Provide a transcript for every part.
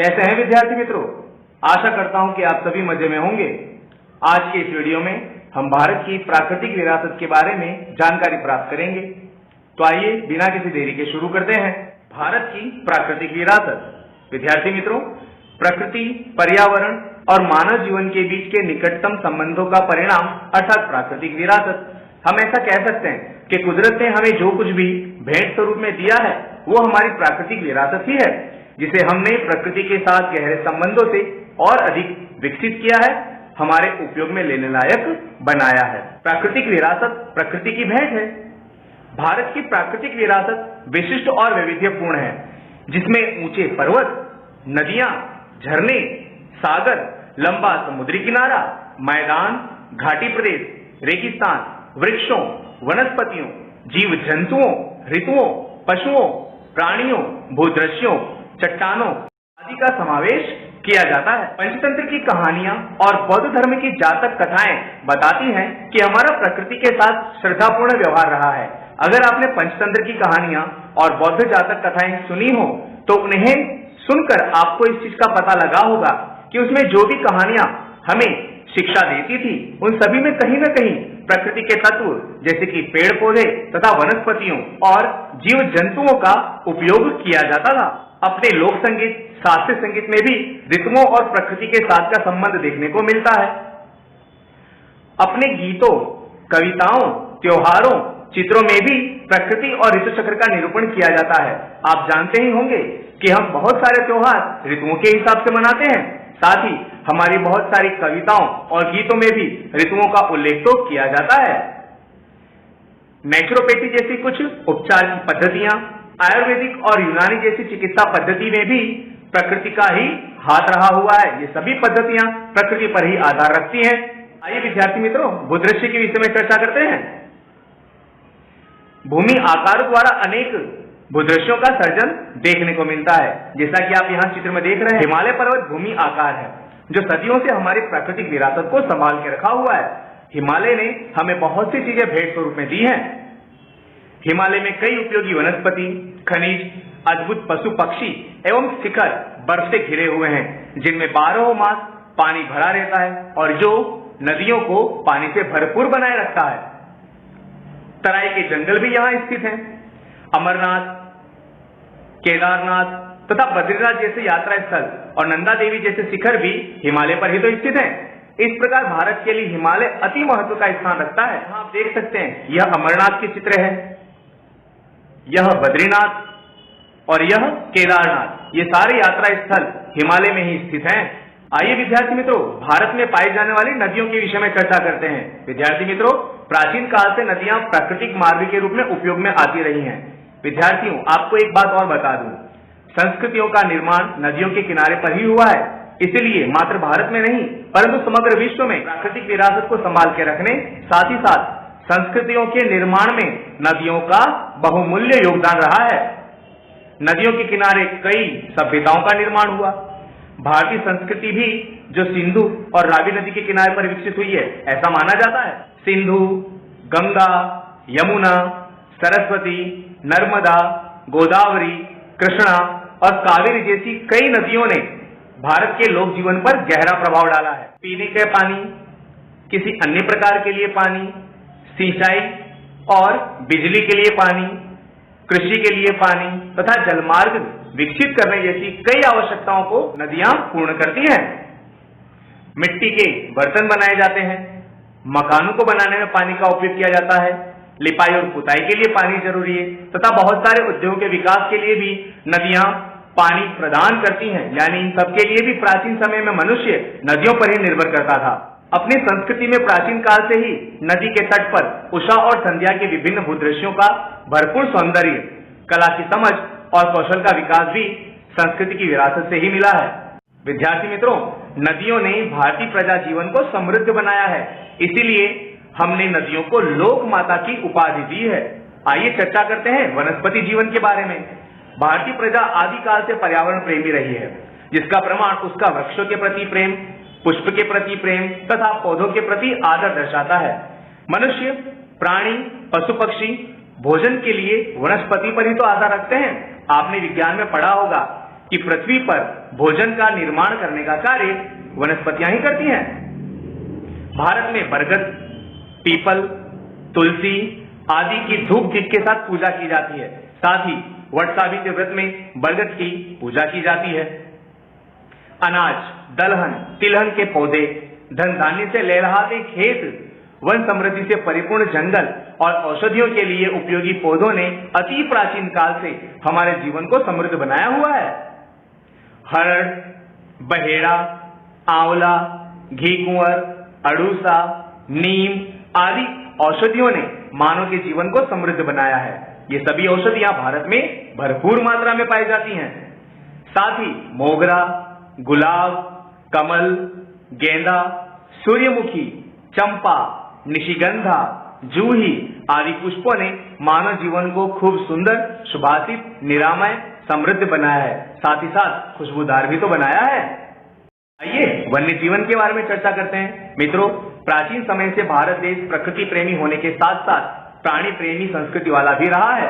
कैसे हैं विद्यार्थी मित्रों? आशा करता हूं कि आप सभी मजे में होंगे। आज के इस वीडियो में हम भारत की प्राकृतिक विरासत के बारे में जानकारी प्राप्त करेंगे। तो आइए बिना किसी देरी के शुरू करते हैं। भारत की प्राकृतिक विरासत। विद्यार्थी मित्रों, प्रकृति, पर्यावरण और मानव जीवन के बीच के निकटतम संबंधों का परिणाम अर्थात प्राकृतिक विरासत। हम ऐसा कह सकते हैं कि कुदरत ने हमें जो कुछ भी भेंट स्वरूप में दिया है वो हमारी प्राकृतिक विरासत ही है, जिसे हमने प्रकृति के साथ गहरे संबंधों से और अधिक विकसित किया है, हमारे उपयोग में लेने लायक बनाया है। प्राकृतिक विरासत प्रकृति की भेंट है। भारत की प्राकृतिक विरासत विशिष्ट और वैविध्यपूर्ण है, जिसमें ऊंचे पर्वत, नदियां, झरने, सागर, लंबा समुद्री किनारा, मैदान, घाटी प्रदेश, रेगिस्तान, वृक्षों, वनस्पतियों, जीव जंतुओं, ऋतुओं, पशुओं, प्राणियों, भूदृश्यों, चट्टानों आदि का समावेश किया जाता है। पंचतंत्र की कहानियां और बौद्ध धर्म की जातक कथाएं बताती हैं कि हमारा प्रकृति के साथ श्रद्धापूर्ण व्यवहार रहा है। अगर आपने पंचतंत्र की कहानियां और बौद्ध जातक कथाएं सुनी हो तो उन्हें सुनकर आपको इस चीज का पता लगा होगा कि उसमें जो भी कहानियां हमें शिक्षा देती थी उन सभी में कहीं न कहीं प्रकृति के तत्व जैसे कि पेड़ पौधे तथा वनस्पतियों और जीव जंतुओं का उपयोग किया जाता था। अपने लोक संगीत, शास्त्रीय संगीत में भी ऋतुओं और प्रकृति के साथ का संबंध देखने को मिलता है। अपने गीतों, कविताओं, त्योहारों, चित्रों में भी प्रकृति और ऋतु चक्र का निरूपण किया जाता है। आप जानते ही होंगे कि हम बहुत सारे त्योहार ऋतुओं के हिसाब से मनाते हैं। साथ ही हमारी बहुत सारी कविताओं और गीतों में भी ऋतुओं का उल्लेख तो किया जाता है। नेचुरोपैथी जैसी कुछ उपचार की पद्धतियां, आयुर्वेदिक और यूनानी जैसी चिकित्सा पद्धति में भी प्रकृति का ही हाथ रहा हुआ है। ये सभी पद्धतियां प्रकृति पर ही आधार रखती हैं। आइए विद्यार्थी मित्रों, भूदृश्य के विषय में चर्चा करते हैं। भूमि आकार द्वारा अनेक भूदृश्यों का सर्जन देखने को मिलता है। जैसा कि आप यहाँ चित्र में देख रहे हैं, हिमालय पर्वत भूमि आकार है जो सदियों से हमारी प्राकृतिक विरासत को संभाल के रखा हुआ है। हिमालय ने हमें बहुत सी चीजें भेंट स्वरूप में दी हैं। हिमालय में कई उपयोगी वनस्पति, खनिज, अद्भुत पशु पक्षी एवं शिखर बर्फ से घिरे हुए हैं, जिनमें 12 मास पानी भरा रहता है और जो नदियों को पानी से भरपूर बनाए रखता है। तराई के जंगल भी यहाँ स्थित हैं। अमरनाथ, केदारनाथ तथा बद्रीनाथ जैसे यात्रा स्थल और नंदा देवी जैसे शिखर भी हिमालय पर ही तो स्थित हैं। इस प्रकार भारत के लिए हिमालय अति महत्व का स्थान रखता है। आप देख सकते हैं, यह अमरनाथ की चित्र है, यह बद्रीनाथ और यह केदारनाथ। ये सारे यात्रा स्थल हिमालय में ही स्थित हैं। आइए विद्यार्थी मित्रों, भारत में पाई जाने वाली नदियों के विषय में चर्चा करते हैं। विद्यार्थी मित्रों, प्राचीन काल से नदियां प्राकृतिक मार्ग के रूप में उपयोग में आती रही हैं। विद्यार्थियों, आपको एक बात और बता दूं, संस्कृतियों का निर्माण नदियों के किनारे पर ही हुआ है। इसलिए मात्र भारत में नहीं परंतु समग्र विश्व में प्राकृतिक विरासत को संभाल के रखने, साथ ही साथ संस्कृतियों के निर्माण में नदियों का बहुमूल्य योगदान रहा है। नदियों के किनारे कई सभ्यताओं का निर्माण हुआ। भारतीय संस्कृति भी जो सिंधु और रावी नदी के किनारे पर विकसित हुई है, ऐसा माना जाता है। सिंधु, गंगा, यमुना, सरस्वती, नर्मदा, गोदावरी, कृष्णा और कावेरी जैसी कई नदियों ने भारत के लोक जीवन पर गहरा प्रभाव डाला है। पीने के पानी, किसी अन्य प्रकार के लिए पानी, सिंचाई और बिजली के लिए पानी, कृषि के लिए पानी तथा जलमार्ग विकसित करने जैसी कई आवश्यकताओं को नदियां पूर्ण करती हैं। मिट्टी के बर्तन बनाए जाते हैं, मकानों को बनाने में पानी का उपयोग किया जाता है, लिपाई और पुताई के लिए पानी जरूरी है तथा बहुत सारे उद्योगों के विकास के लिए भी नदियां पानी प्रदान करती हैं। यानी इन सब के लिए भी प्राचीन समय में मनुष्य नदियों पर ही निर्भर करता था। अपनी संस्कृति में प्राचीन काल से ही नदी के तट पर उषा और संध्या के विभिन्न भूदृश्यों का भरपूर सौंदर्य, कला की समझ और कौशल का विकास भी संस्कृति की विरासत से ही मिला है। विद्यार्थी मित्रों, नदियों ने भारतीय प्रजा जीवन को समृद्ध बनाया है, इसीलिए हमने नदियों को लोक माता की उपाधि दी है। आइए चर्चा करते हैं वनस्पति जीवन के बारे में। भारतीय प्रजा आदिकाल से पर्यावरण प्रेमी रही है, जिसका प्रमाण उसका वृक्षों के प्रति प्रेम, पुष्प के प्रति प्रेम तथा पौधों के प्रति आदर दर्शाता है। मनुष्य, प्राणी, पशु पक्षी भोजन के लिए वनस्पति पर ही तो आधार रखते हैं। आपने विज्ञान में पढ़ा होगा कि पृथ्वी पर भोजन का निर्माण करने का कार्य वनस्पतियां ही करती हैं। भारत में बरगद, पीपल, तुलसी आदि की धूप दीप के साथ पूजा की जाती है। साथ ही वट सावित्री व्रत में बरगद की पूजा की जाती है। अनाज, दलहन, तिलहन के पौधे, धन धान्य से लहलहाते खेत, वन समृद्धि से परिपूर्ण जंगल और औषधियों के लिए उपयोगी पौधों ने अति प्राचीन काल से हमारे जीवन को समृद्ध बनाया हुआ है। हरड़, बहेड़ा, आंवला, घी कुंवर, अड़ूसा, नीम आदि औषधियों ने मानव के जीवन को समृद्ध बनाया है। ये सभी औषधियां भारत में भरपूर मात्रा में पाई जाती हैं। साथ ही मोगरा, गुलाब, कमल, गेंदा, सूर्यमुखी, चंपा, निशिगंधा, जूही आदि पुष्पों ने मानव जीवन को खूब सुंदर, सुभाषित, निरामय, समृद्ध बनाया है। साथ ही साथ खुशबूदार भी तो बनाया है। आइए वन्य जीवन के बारे में चर्चा करते हैं। मित्रों, प्राचीन समय से भारत देश प्रकृति प्रेमी होने के साथ साथ प्राणी प्रेमी संस्कृति वाला भी रहा है।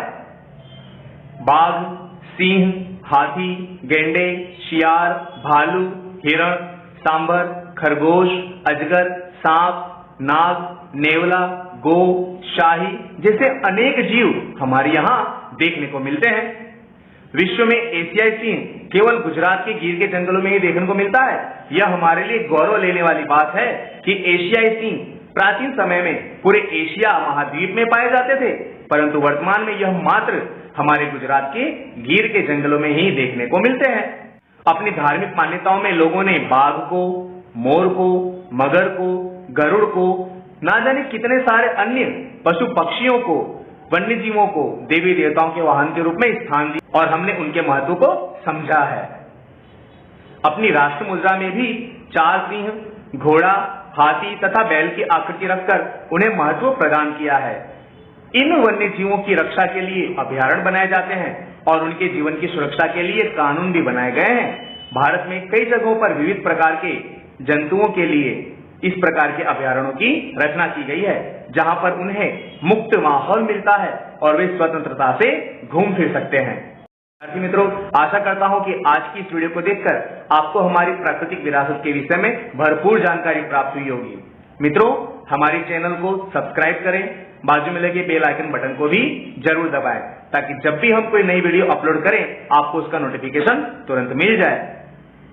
बाघ, सिंह, हाथी, गेंडे, शियार, भालू, हिरण, सांबर, खरगोश, अजगर, सांप, नाग, नेवला, गो, शाही जैसे अनेक जीव हमारे यहाँ देखने को मिलते हैं। विश्व में एशियाई सिंह केवल गुजरात के गिर के जंगलों में ही देखने को मिलता है। यह हमारे लिए गौरव लेने वाली बात है कि एशियाई सिंह प्राचीन समय में पूरे एशिया महाद्वीप में पाए जाते थे, परंतु वर्तमान में यह मात्र हमारे गुजरात के गिर के जंगलों में ही देखने को मिलते हैं। अपनी धार्मिक मान्यताओं में लोगों ने बाघ को, मोर को, मगर को, गरुड़ को, ना जाने कितने सारे अन्य पशु पक्षियों को, वन्य जीवों को देवी देवताओं के वाहन के रूप में स्थान दिया और हमने उनके महत्व को समझा है। अपनी राष्ट्र मुद्रा में भी 4 सिंह, घोड़ा, हाथी तथा बैल की आकृति रखकर उन्हें महत्व प्रदान किया है। इन वन्य जीवों की रक्षा के लिए अभयारण्य बनाए जाते हैं और उनके जीवन की सुरक्षा के लिए कानून भी बनाए गए हैं। भारत में कई जगहों पर विविध प्रकार के जंतुओं के लिए इस प्रकार के अभयारण्यों की रचना की गई है, जहां पर उन्हें मुक्त माहौल मिलता है और वे स्वतंत्रता से घूम फिर सकते हैं। मित्रों, आशा करता हूं कि आज की इस वीडियो को देखकर आपको हमारी प्राकृतिक विरासत के विषय में भरपूर जानकारी प्राप्त हुई होगी। मित्रों, हमारे चैनल को सब्सक्राइब करें, बाजू में लगे बेल आइकन बटन को भी जरूर दबाएं, ताकि जब भी हम कोई नई वीडियो अपलोड करें आपको उसका नोटिफिकेशन तुरंत मिल जाए।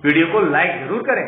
वीडियो को लाइक जरूर करें।